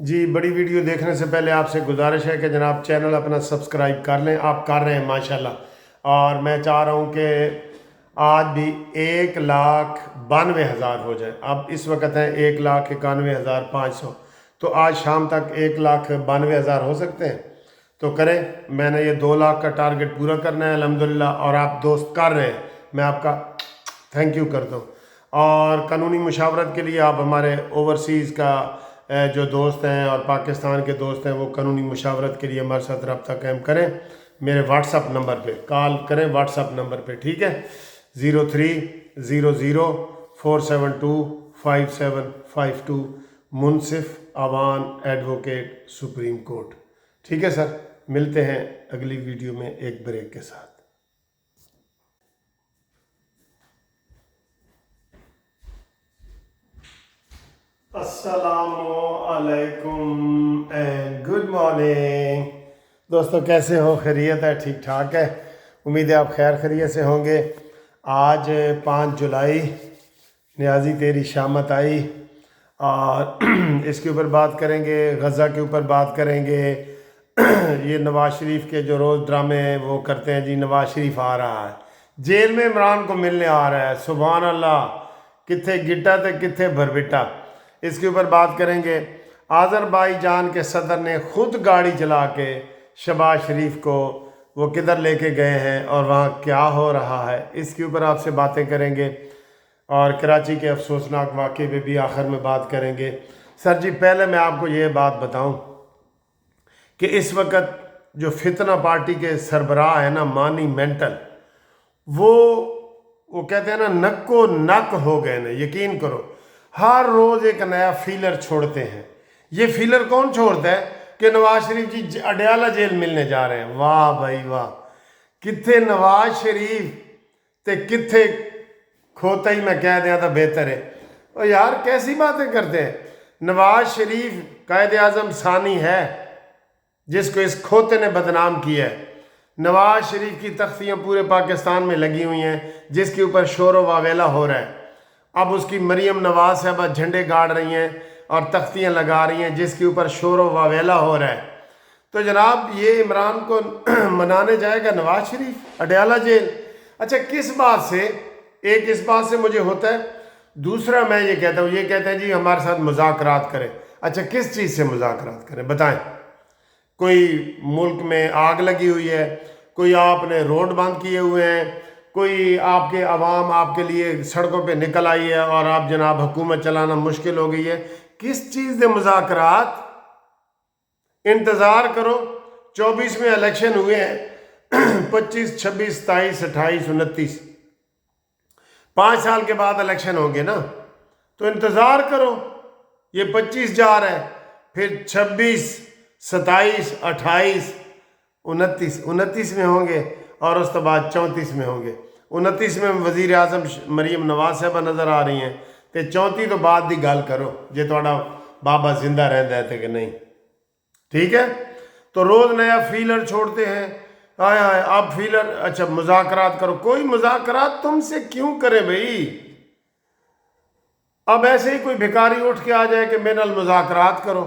جی بڑی ویڈیو دیکھنے سے پہلے آپ سے گزارش ہے کہ جناب چینل اپنا سبسکرائب کر لیں. آپ کر رہے ہیں ماشاءاللہ. اور میں چاہ رہا ہوں کہ آج بھی 1,92,000 ہو جائے. اب اس وقت ہے 1,91,500. تو آج شام تک 1,92,000 ہو سکتے ہیں تو کریں. میں نے یہ 2 لاکھ کا ٹارگٹ پورا کرنا ہے الحمدللہ. اور آپ دوست کر رہے ہیں, میں آپ کا تھینک یو کرتا ہوں. اور قانونی مشاورت کے لیے آپ ہمارے اوورسیز کا جو دوست ہیں اور پاکستان کے دوست ہیں وہ قانونی مشاورت کے لیے ہمارے ساتھ رابطہ قائم کریں. میرے واٹس اپ نمبر پہ کال کریں, واٹس اپ نمبر پہ, ٹھیک ہے. 030047257552 منصف اوان ایڈوکیٹ سپریم کورٹ. ٹھیک ہے سر, ملتے ہیں اگلی ویڈیو میں ایک بریک کے ساتھ. السلام علیکم اینڈ گڈ مارننگ. دوستو کیسے ہو؟ خیریت ہے؟ ٹھیک ٹھاک ہے. امید ہے آپ خیر خیریت سے ہوں گے. آج 5 جولائی, نیازی تیری شامت آئی, اور اس کے اوپر بات کریں گے, غزہ کے اوپر بات کریں گے. یہ نواز شریف کے جو روز ڈرامے ہیں وہ کرتے ہیں. جی نواز شریف آ رہا ہے, جیل میں عمران کو ملنے آ رہا ہے. سبحان اللہ, کتھے گٹا تے کتھے بھربٹا. اس کے اوپر بات کریں گے. آذربائیجان کے صدر نے خود گاڑی چلا کے شہباز شریف کو وہ کدھر لے کے گئے ہیں اور وہاں کیا ہو رہا ہے, اس کے اوپر آپ سے باتیں کریں گے. اور کراچی کے افسوسناک واقعے پہ بھی آخر میں بات کریں گے. سر جی پہلے میں آپ کو یہ بات بتاؤں کہ اس وقت جو فتنہ پارٹی کے سربراہ ہیں نا, مانی مینٹل, وہ کہتے ہیں نا نک و نک ہو گئے نا. یقین کرو ہر روز ایک نیا فیلر چھوڑتے ہیں. یہ فیلر کون چھوڑتا ہے کہ نواز شریف جی اڈیالہ جیل ملنے جا رہے ہیں. واہ بھائی واہ, کتھے نواز شریف تے کتھے کھوتا ہی میں کہہ دیا تھا بہتر ہے. اور یار کیسی باتیں کرتے ہیں. نواز شریف قائد اعظم ثانی ہے جس کو اس کھوتے نے بدنام کیا ہے. نواز شریف کی تختیاں پورے پاکستان میں لگی ہوئی ہیں جس کے اوپر شور و واویلا ہو رہا ہے. اب اس کی مریم نواز صاحبہ جھنڈے گاڑ رہی ہیں اور تختیاں لگا رہی ہیں جس کے اوپر شور و واویلا ہو رہا ہے. تو جناب یہ عمران کو منانے جائے گا نواز شریف اڈیالہ جیل. اچھا کس بات سے؟ ایک اس بات سے مجھے ہوتا ہے, دوسرا میں یہ کہتا ہوں, یہ کہتے ہیں جی ہمارے ساتھ مذاکرات کریں. اچھا کس چیز سے مذاکرات کریں بتائیں؟ کوئی ملک میں آگ لگی ہوئی ہے, کوئی آپ نے روڈ بند کیے ہوئے ہیں, کوئی آپ کے عوام آپ کے لیے سڑکوں پہ نکل آئی ہے اور آپ جناب حکومت چلانا مشکل ہو گئی ہے. کس چیز دے مذاکرات؟ انتظار کرو, 24 میں الیکشن ہوئے ہیں, 25, 26, 27, 28, 29, 5 سال کے بعد الیکشن ہوں گے نا. تو انتظار کرو. یہ 25 جا رہا ہے, پھر 26, 27, 28, 29 میں ہوں گے, اور اس کے بعد 34 میں ہوں گے. 29 میں وزیر اعظم مریم نواز صاحبہ نظر آ رہی ہیں. تے 34 تو بعد دی گل کرو جے تھوڑا بابا زندہ رہتا ہے کہ نہیں. ٹھیک ہے. تو روز نیا فیلر چھوڑتے ہیں. آئے آئے اب فیلر, اچھا مذاکرات کرو. کوئی مذاکرات تم سے کیوں کرے بھئی؟ اب ایسے ہی کوئی بھکاری اٹھ کے آ جائے کہ میرے نال مذاکرات کرو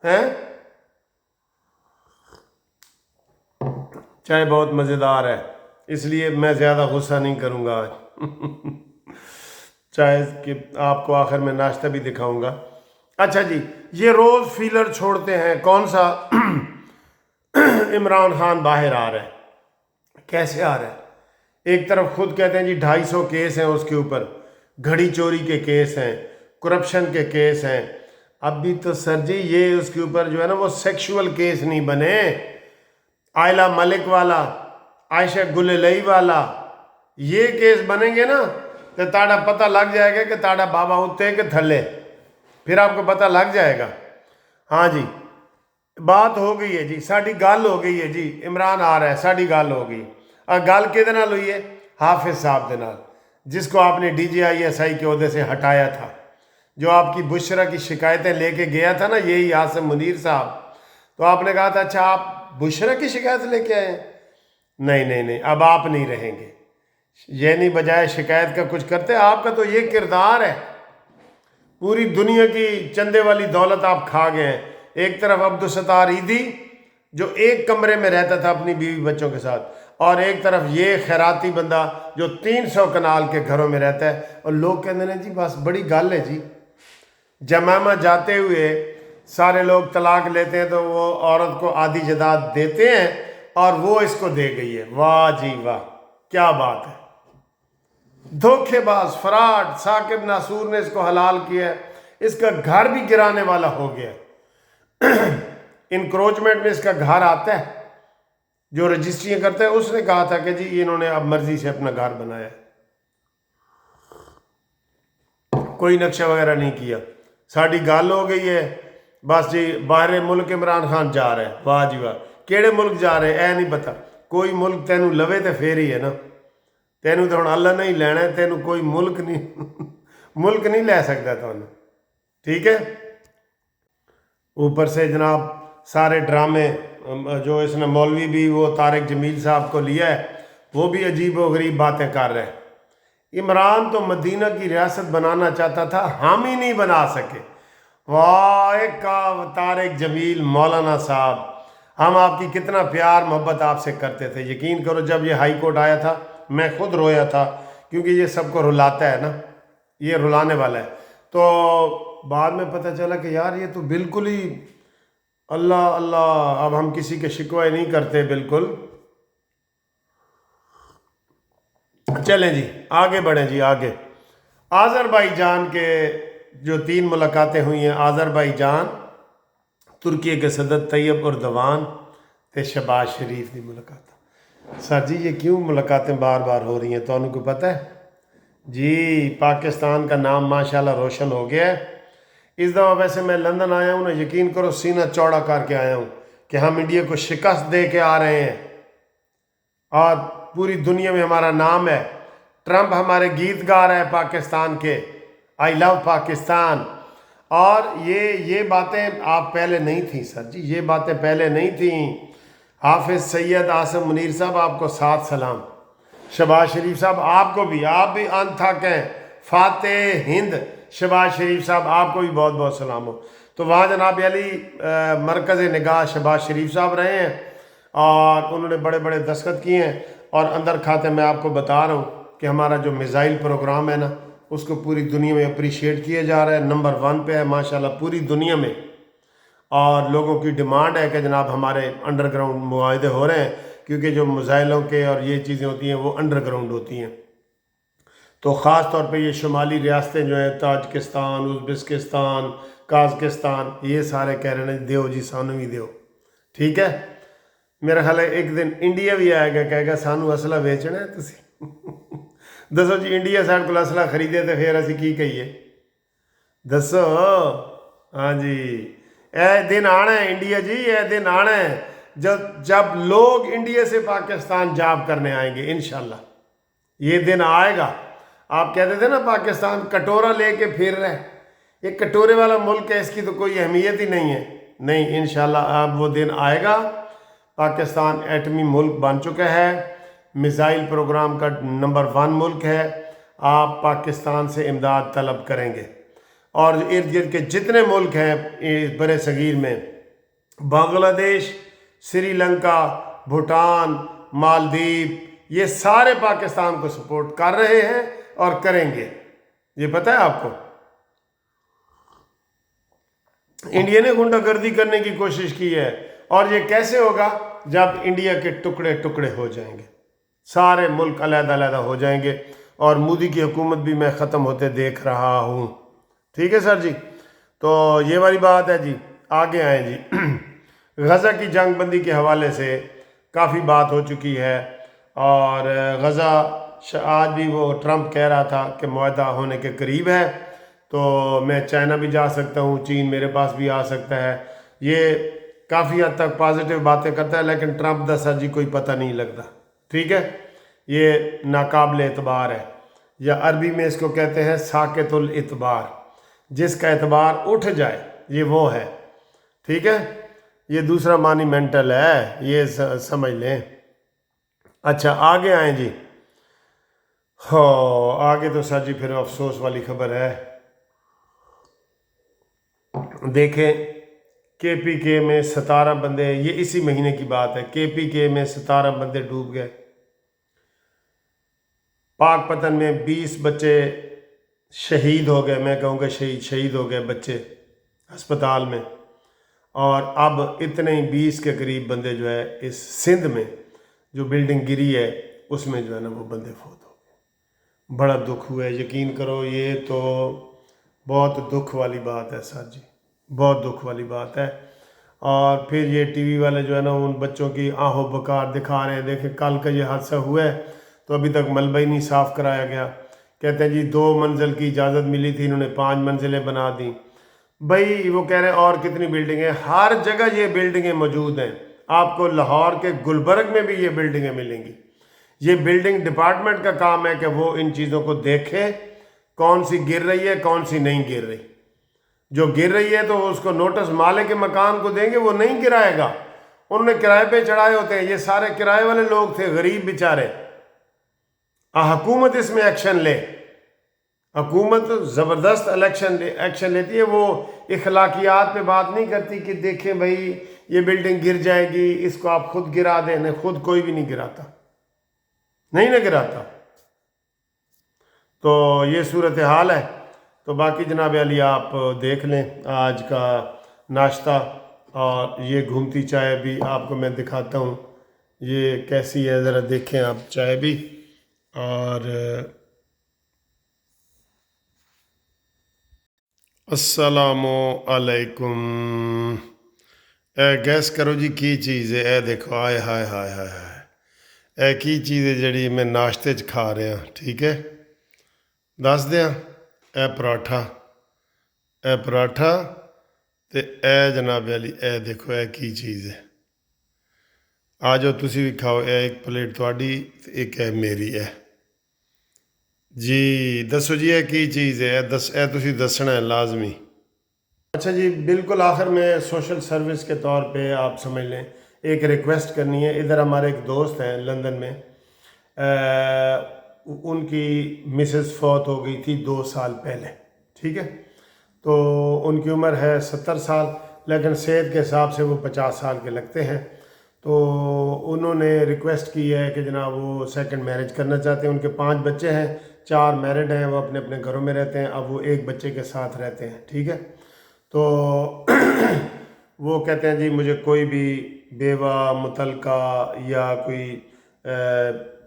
ہیں. چائے بہت مزیدار ہے اس لیے میں زیادہ غصہ نہیں کروں گا آج. چائے کہ آپ کو آخر میں ناشتہ بھی دکھاؤں گا. اچھا جی, یہ روز فیلر چھوڑتے ہیں. کون سا؟ عمران خان باہر آ رہا ہے. کیسے آ رہا ہے؟ ایک طرف خود کہتے ہیں جی 250 کیس ہیں اس کے اوپر, گھڑی چوری کے کیس ہیں, کرپشن کے کیس ہیں. اب بھی تو سر جی یہ اس کے اوپر جو ہے نا وہ سیکشول کیس نہیں بنے. آئلہ ملک والا, عائشہ گلالئی والا, یہ کیس بنیں گے نا تو تاڑا پتہ لگ جائے گا کہ تاڑا بابا اتے کہ تھلے. پھر آپ کو پتہ لگ جائے گا. ہاں جی بات ہو گئی ہے جی, ساڑی گال ہو گئی ہے جی, عمران آ رہا ہے, ساڑی گال ہو گئی. اور گال کے دنال ہوئی ہے حافظ صاحب دنال, جس کو آپ نے DGI کے عہدے سے ہٹایا تھا, جو آپ کی بشرا کی شکایتیں لے کے گیا تھا نا, یہی عاصم منیر صاحب. تو آپ نے کہا تھا اچھا آپ بشرا کی شکایت لے کے آئے؟ نہیں, اب آپ نہیں رہیں گے. یہ نہیں بجائے شکایت کا کچھ کرتے. آپ کا تو یہ کردار ہے, پوری دنیا کی چندے والی دولت آپ کھا گئے ہیں. ایک طرف عبدالستار عیدی جو ایک کمرے میں رہتا تھا اپنی بیوی بچوں کے ساتھ، اور ایک طرف یہ خیراتی بندہ جو 300 کنال کے گھروں میں رہتا ہے، اور لوگ کہتے ہیں جی بس بڑی گل ہے جی، جمامہ جاتے ہوئے سارے لوگ طلاق لیتے ہیں تو وہ عورت کو آدھی جائیداد دیتے ہیں اور وہ اس کو دے گئی ہے۔ واہ جی واہ، کیا بات ہے! دھوکے باز، فراڈ، ثاقب ناصور نے اس کو حلال کیا ہے، اس کا گھر بھی گرانے والا ہو گیا۔ انکروچمنٹ میں اس کا گھر آتا ہے، جو رجسٹریاں کرتا ہے، اس نے کہا تھا کہ جی انہوں نے اب مرضی سے اپنا گھر بنایا، کوئی نقشہ وغیرہ نہیں کیا۔ ساڑی گال ہو گئی ہے بس جی، باہر ملک عمران خان جا رہا ہے۔ واہ جی واہ، کیڑے ملک جا رہے اے نہیں پتا، کوئی ملک تینوں لوے تے پھر ہی ہے نا، تینوں تو ہن اللہ نہیں لینا ہے، تینوں کوئی ملک نہیں لے سکتا تینوں، ٹھیک ہے۔ اوپر سے جناب سارے ڈرامے جو اس نے مولوی بھی وہ طارق جمیل صاحب کو لیا ہے، وہ بھی عجیب و غریب باتیں کر رہے ہیں۔ عمران تو مدینہ کی ریاست بنانا چاہتا تھا، ہم ہی نہیں بنا سکے۔ واہ طارق جمیل مولانا صاحب، ہم آپ کی کتنا پیار محبت آپ سے کرتے تھے، یقین کرو جب یہ ہائی کورٹ آیا تھا میں خود رویا تھا، کیونکہ یہ سب کو رلاتا ہے نا، یہ رلانے والا ہے۔ تو بعد میں پتہ چلا کہ یار یہ تو بالکل ہی اللہ اللہ، اب ہم کسی کے شکوے نہیں کرتے بالکل۔ چلیں جی آگے بڑھیں جی آگے۔ آذربائیجان کے جو 3 ملاقاتیں ہوئی ہیں، آذربائیجان، ترکیے کے صدر طیب اردوان تے شہباز شریف کی ملاقات۔ سر جی یہ کیوں ملاقاتیں بار بار ہو رہی ہیں، تو انہوں کو پتہ ہے جی؟ پاکستان کا نام ماشاءاللہ روشن ہو گیا ہے۔ اس دفعہ ویسے میں لندن آیا ہوں نا، یقین کرو سینہ چوڑا کر کے آیا ہوں کہ ہم انڈیا کو شکست دے کے آ رہے ہیں اور پوری دنیا میں ہمارا نام ہے۔ ٹرمپ ہمارے گیت گا رہا ہے پاکستان کے، آئی لو پاکستان۔ اور یہ باتیں آپ پہلے نہیں تھیں سر جی، یہ باتیں پہلے نہیں تھیں۔ حافظ سید عاصم منیر صاحب آپ کو 7 سلام، شہباز شریف صاحب آپ کو بھی، آپ بھی انتھک ہیں، فاتح ہند شہباز شریف صاحب آپ کو بھی بہت بہت سلام ہو۔ تو وہاں جناب علی مرکز نگاہ شہباز شریف صاحب رہے ہیں اور انہوں نے بڑے بڑے دستخط کیے ہیں، اور اندر کھاتے میں آپ کو بتا رہا ہوں کہ ہمارا جو میزائل پروگرام ہے نا، اس کو پوری دنیا میں اپریشیٹ کیا جا رہا ہے، نمبر 1 پہ ہے ماشاءاللہ پوری دنیا میں، اور لوگوں کی ڈیمانڈ ہے کہ جناب ہمارے انڈر گراؤنڈ معاہدے ہو رہے ہیں، کیونکہ جو میزائلوں کے اور یہ چیزیں ہوتی ہیں وہ انڈر گراؤنڈ ہوتی ہیں۔ تو خاص طور پہ یہ شمالی ریاستیں جو ہیں، تاجکستان، ازبکستان، قازقستان، یہ سارے کہہ رہے ہیں دیو جی سانو بھی دیو، ٹھیک ہے۔ میرا خیال ہے ایک دن انڈیا بھی آئے گا، کہے گا سانو اسلحہ بیچنا ہے تسی دسو جی، انڈیا ساڈے کو اسلحہ خریدے تو پھر اسی کی کہیے، دسو؟ ہاں جی، اے دن آنا ہے انڈیا جی، اے دن آنا ہے جب لوگ انڈیا سے پاکستان جاب کرنے آئیں گے انشاءاللہ، یہ دن آئے گا۔ آپ کہتے تھے نا پاکستان کٹورا لے کے پھر رہے، یہ کٹورے والا ملک ہے، اس کی تو کوئی اہمیت ہی نہیں ہے۔ نہیں، انشاءاللہ اب وہ دن آئے گا، پاکستان ایٹمی ملک بن چکا ہے، میزائل پروگرام کا نمبر 1 ملک ہے۔ آپ پاکستان سے امداد طلب کریں گے، اور ارد گرد کے جتنے ملک ہیں اس برِ صغیر میں، بنگلہ دیش، سری لنکا، بھوٹان، مالدیپ، یہ سارے پاکستان کو سپورٹ کر رہے ہیں اور کریں گے، یہ پتہ ہے آپ کو۔ انڈیا نے غنڈہ گردی کرنے کی کوشش کی ہے، اور یہ کیسے ہوگا؟ جب انڈیا کے ٹکڑے ٹکڑے ہو جائیں گے، سارے ملک علیحدہ علیحدہ ہو جائیں گے، اور مودی کی حکومت بھی میں ختم ہوتے دیکھ رہا ہوں، ٹھیک ہے سر جی؟ تو یہ والی بات ہے جی۔ آگے آئیں جی غزہ کی جنگ بندی کے حوالے سے کافی بات ہو چکی ہے، اور غزہ آج بھی وہ ٹرمپ کہہ رہا تھا کہ معاہدہ ہونے کے قریب ہے، تو میں چائنا بھی جا سکتا ہوں، چین میرے پاس بھی آ سکتا ہے، یہ کافی حد تک پازیٹیو باتیں کرتا ہے، لیکن ٹرمپ دا سر جی کوئی پتہ نہیں لگتا، ٹھیک ہے؟ یہ ناقابل اعتبار ہے، یا عربی میں اس کو کہتے ہیں ساقط الاعتبار، جس کا اعتبار اٹھ جائے یہ وہ ہے، ٹھیک ہے؟ یہ دوسرا معنی مینٹل ہے، یہ سمجھ لیں۔ اچھا آگے آئیں جی۔ آگے تو سر جی پھر افسوس والی خبر ہے، دیکھیں KPK میں 17 بندے، یہ اسی مہینے کی بات ہے، KPK میں 17 بندے ڈوب گئے، پاک پتن میں 20 بچے شہید ہو گئے، میں کہوں گا شہید ہو گئے بچے ہسپتال میں، اور اب اتنے ہی 20 کے قریب بندے جو ہے اس سندھ میں جو بلڈنگ گری ہے اس میں جو ہے نا وہ بندے فوت ہو گئے۔ بڑا دکھ ہوا ہے، یقین کرو یہ تو بہت دکھ والی بات ہے سر جی، بہت دکھ والی بات ہے۔ اور پھر یہ ٹی وی والے جو ہے نا ان بچوں کی آہو بکار دکھا رہے ہیں، دیکھیں کل کا یہ حادثہ ہوا ہے تو ابھی تک ملبہ ہی نہیں صاف کرایا گیا، کہتے ہیں جی 2 منزل کی اجازت ملی تھی، انہوں نے 5 منزلیں بنا دیں۔ بھائی وہ کہہ رہے ہیں اور کتنی بلڈنگیں، ہر جگہ یہ بلڈنگیں موجود ہیں، آپ کو لاہور کے گلبرگ میں بھی یہ بلڈنگیں ملیں گی۔ یہ بلڈنگ ڈپارٹمنٹ کا کام ہے کہ وہ ان چیزوں کو دیکھے، کون سی گر رہی ہے کون سی نہیں گر رہی، جو گر رہی ہے تو اس کو نوٹس مالک کے مکان کو دیں گے، وہ نہیں گرائے گا، انہوں نے کرائے پہ چڑھائے ہوتے ہیں، یہ سارے کرائے والے لوگ تھے، غریب بیچارے۔ حکومت اس میں ایکشن لے، حکومت زبردست ایکشن لیتی ہے، وہ اخلاقیات پہ بات نہیں کرتی کہ دیکھیں بھائی یہ بلڈنگ گر جائے گی اس کو آپ خود گرا دیں، نہیں، خود کوئی بھی نہیں گراتا، نہیں نہ گراتا۔ تو یہ صورتحال ہے۔ تو باقی جناب علی آپ دیکھ لیں آج کا ناشتہ، اور یہ گھومتی چائے بھی آپ کو میں دکھاتا ہوں یہ کیسی ہے، ذرا دیکھیں آپ چائے بھی۔ اور السلام علیکم، اے گیس کرو جی کی چیز ہے، اے دیکھو، آئے ہائے ہائے ہائے ہائے، اے کی چیز ہے جڑی میں ناشتے چ کھا رہا، ٹھیک ہے، دس دیاں، اے پراٹھا تے اے جناب علی اے دیکھو اے کی چیز ہے، آ جاؤ تسی بھی کھاؤ، اے ایک پلیٹ تواڈی تے ایک ہے میری ہے جی، دسو جی اے کی چیز ہے، اے تسی دسنا ہے لازمی۔ اچھا جی، بالکل آخر میں سوشل سروس کے طور پہ آپ سمجھ لیں ایک ریکویسٹ کرنی ہے، ادھر ہمارے ایک دوست ہیں لندن میں، ان کی مسز فوت ہو گئی تھی 2 سال پہلے، ٹھیک ہے، تو ان کی عمر ہے 70 سال، لیکن صحت کے حساب سے وہ 50 سال کے لگتے ہیں، تو انہوں نے ریکویسٹ کی ہے کہ جناب وہ سیکنڈ میرج کرنا چاہتے ہیں، ان کے 5 بچے ہیں، 4 میرڈ ہیں، وہ اپنے اپنے گھروں میں رہتے ہیں، اب وہ ایک بچے کے ساتھ رہتے ہیں، ٹھیک ہے، تو وہ کہتے ہیں جی مجھے کوئی بھی بیوہ متعلقہ یا کوئی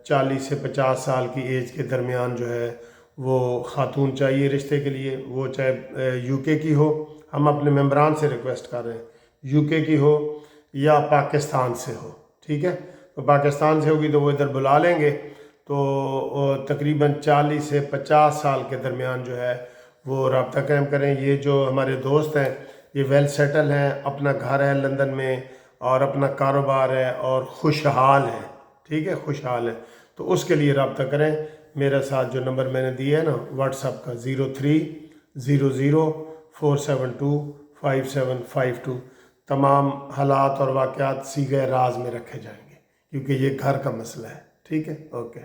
40 سے 50 سال کی ایج کے درمیان جو ہے وہ خاتون چاہیے رشتے کے لیے، وہ چاہے UK کی ہو، ہم اپنے ممبران سے ریکویسٹ کر رہے ہیں UK کی ہو یا پاکستان سے ہو، ٹھیک ہے، تو پاکستان سے ہوگی تو وہ ادھر بلا لیں گے، تو تقریباً 40 سے 50 سال کے درمیان جو ہے وہ رابطہ قائم کریں۔ یہ جو ہمارے دوست ہیں یہ ویل سیٹل ہیں، اپنا گھر ہے لندن میں اور اپنا کاروبار ہے اور خوشحال ہے، ٹھیک ہے، خوشحال ہے، تو اس کے لیے رابطہ کریں۔ میرے ساتھ جو نمبر میں نے دیا ہے نا واٹس اپ کا 0300472575 تمام حالات اور واقعات صیغہ راز میں رکھے جائیں گے کیونکہ یہ گھر کا مسئلہ ہے، ٹھیک ہے، اوکے۔